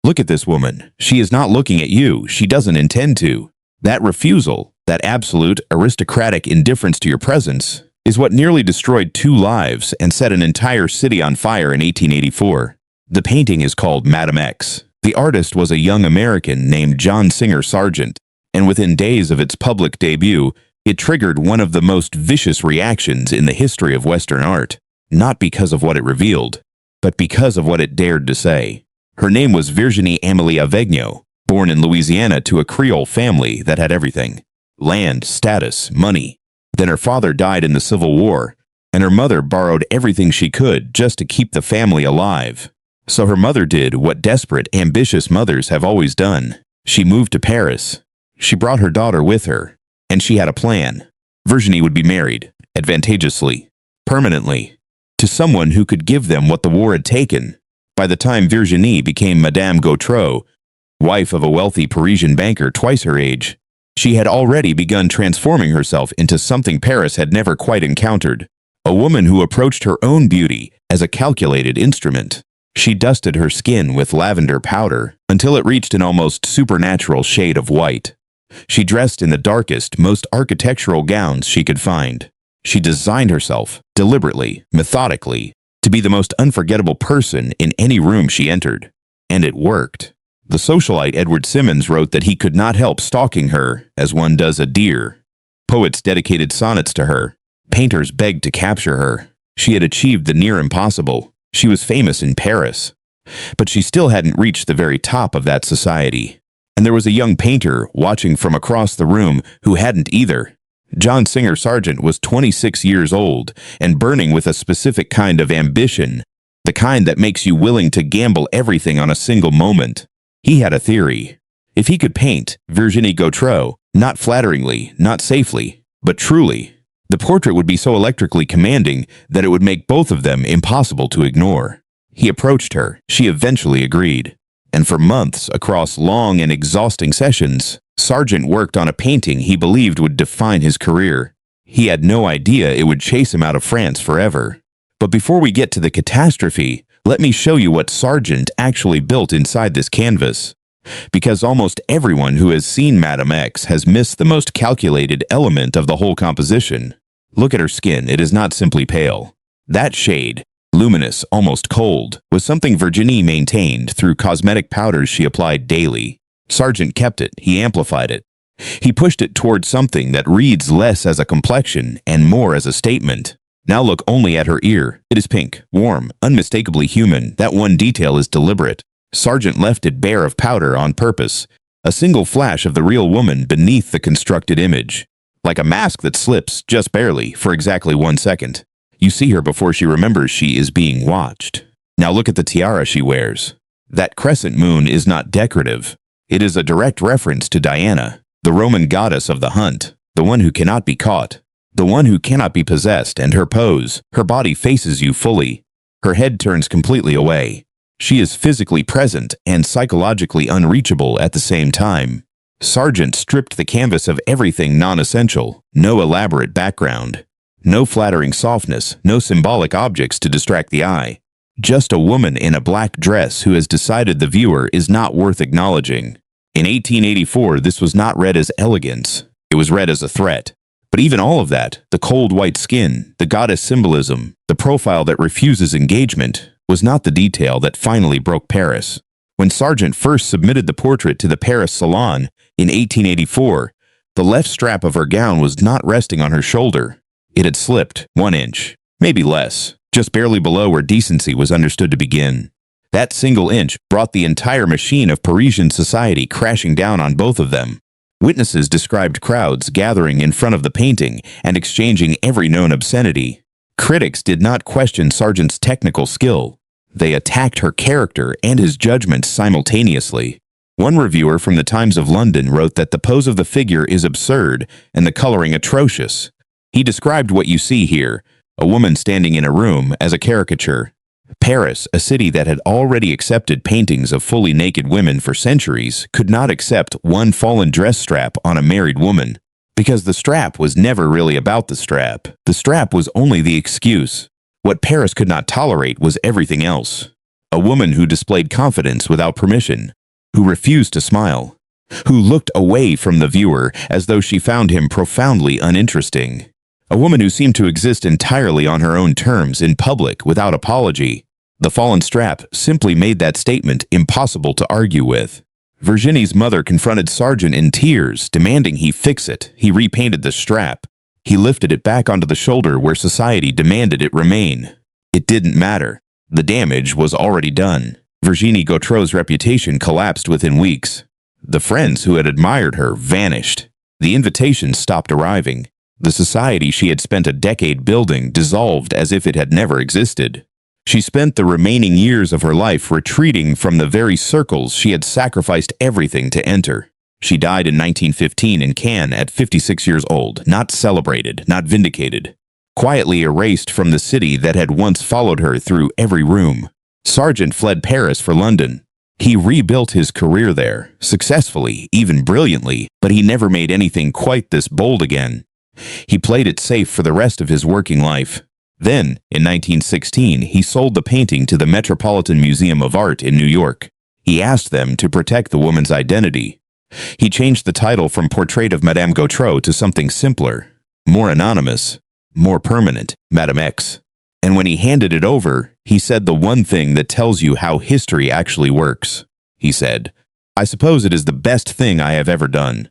Look at this woman. She is not looking at you. She doesn't intend to. That refusal, that absolute aristocratic indifference to your presence, is what nearly destroyed 2 lives and set an entire city on fire in 1884. The painting is called Madame X. The artist was a young American named John Singer Sargent, and within days of its public debut, it triggered one of the most vicious reactions in the history of Western art, not because of what it revealed, but because of what it dared to say. Her name was Virginie Amélie Avegno, born in Louisiana to a Creole family that had everything: land, status, money. Then her father died in the Civil War, and her mother borrowed everything she could just to keep the family alive. So her mother did what desperate, ambitious mothers have always done. She moved to Paris. She brought her daughter with her, and she had a plan. Virginie would be married, advantageously, permanently, to someone who could give them what the war had taken. By the time Virginie became Madame Gautreau, wife of a wealthy Parisian banker twice her age, she had already begun transforming herself into something Paris had never quite encountered, a woman who approached her own beauty as a calculated instrument. She dusted her skin with lavender powder until it reached an almost supernatural shade of white. She dressed in the darkest, most architectural gowns she could find. She designed herself, deliberately, methodically, to be the most unforgettable person in any room she entered. And it worked. The socialite Edward Simmons wrote that he could not help stalking her as one does a deer. Poets dedicated sonnets to her. Painters begged to capture her. She had achieved the near impossible. She was famous in Paris. But she still hadn't reached the very top of that society. And there was a young painter watching from across the room who hadn't either. John Singer Sargent was 26 years old and burning with a specific kind of ambition, the kind that makes you willing to gamble everything on a single moment. He had a theory. If he could paint Virginie Gautreau, not flatteringly, not safely, but truly, the portrait would be so electrically commanding that it would make both of them impossible to ignore. He approached her. She eventually agreed. And for months, across long and exhausting sessions, Sargent worked on a painting he believed would define his career. He had no idea it would chase him out of France forever. But before we get to the catastrophe, let me show you what Sargent actually built inside this canvas. Because almost everyone who has seen Madame X has missed the most calculated element of the whole composition. Look at her skin. It is not simply pale. That shade, luminous, almost cold, was something Virginie maintained through cosmetic powders she applied daily. Sargent kept it. He amplified it. He pushed it toward something that reads less as a complexion and more as a statement. Now look only at her ear. It is pink, warm, unmistakably human. That one detail is deliberate. Sargent left it bare of powder on purpose, a single flash of the real woman beneath the constructed image. Like a mask that slips, just barely, for exactly 1 second. You see her before she remembers she is being watched. Now look at the tiara she wears. That crescent moon is not decorative. It is a direct reference to Diana, the Roman goddess of the hunt, the one who cannot be caught, the one who cannot be possessed, and her pose, her body faces you fully. Her head turns completely away. She is physically present and psychologically unreachable at the same time. Sargent stripped the canvas of everything non-essential, no elaborate background, no flattering softness, no symbolic objects to distract the eye. Just a woman in a black dress who has decided the viewer is not worth acknowledging. In 1884, this was not read as elegance. It was read as a threat. But even all of that, the cold white skin, the goddess symbolism, the profile that refuses engagement, was not the detail that finally broke Paris. When Sargent first submitted the portrait to the Paris Salon in 1884, the left strap of her gown was not resting on her shoulder. It had slipped 1 inch, maybe less, just barely below where decency was understood to begin. That single inch brought the entire machine of Parisian society crashing down on both of them. Witnesses described crowds gathering in front of the painting and exchanging every known obscenity. Critics did not question Sargent's technical skill. They attacked her character and his judgment simultaneously. One reviewer from the Times of London wrote that the pose of the figure is absurd and the coloring atrocious. He described what you see here, a woman standing in a room, as a caricature. Paris, a city that had already accepted paintings of fully naked women for centuries, could not accept one fallen dress strap on a married woman. Because the strap was never really about the strap. The strap was only the excuse. What Paris could not tolerate was everything else. A woman who displayed confidence without permission, who refused to smile, who looked away from the viewer as though she found him profoundly uninteresting. A woman who seemed to exist entirely on her own terms in public without apology. The fallen strap simply made that statement impossible to argue with. Virginie's mother confronted Sargent in tears, demanding he fix it. He repainted the strap. He lifted it back onto the shoulder where society demanded it remain. It didn't matter. The damage was already done. Virginie Gautreau's reputation collapsed within weeks. The friends who had admired her vanished. The invitations stopped arriving. The society she had spent a decade building dissolved as if it had never existed. She spent the remaining years of her life retreating from the very circles she had sacrificed everything to enter. She died in 1915 in Cannes at 56 years old, not celebrated, not vindicated. Quietly erased from the city that had once followed her through every room. Sargent fled Paris for London. He rebuilt his career there, successfully, even brilliantly, but he never made anything quite this bold again. He played it safe for the rest of his working life. Then, in 1916, he sold the painting to the Metropolitan Museum of Art in New York. He asked them to protect the woman's identity. He changed the title from Portrait of Madame Gautreau to something simpler, more anonymous, more permanent, Madame X. And when he handed it over, he said the one thing that tells you how history actually works. He said, "I suppose it is the best thing I have ever done."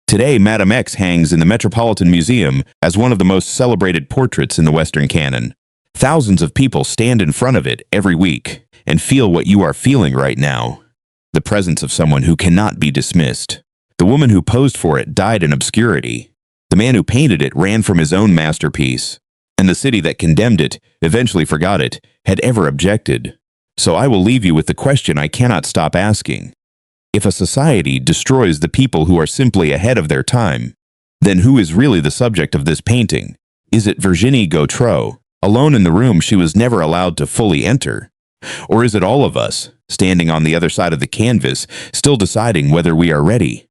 Today, Madame X hangs in the Metropolitan Museum as one of the most celebrated portraits in the Western canon. Thousands of people stand in front of it every week and feel what you are feeling right now. The presence of someone who cannot be dismissed. The woman who posed for it died in obscurity. The man who painted it ran from his own masterpiece. And the city that condemned it, eventually forgot it, had ever objected. So I will leave you with the question I cannot stop asking. If a society destroys the people who are simply ahead of their time, then who is really the subject of this painting? Is it Virginie Gautreau, alone in the room she was never allowed to fully enter? Or is it all of us, standing on the other side of the canvas, still deciding whether we are ready?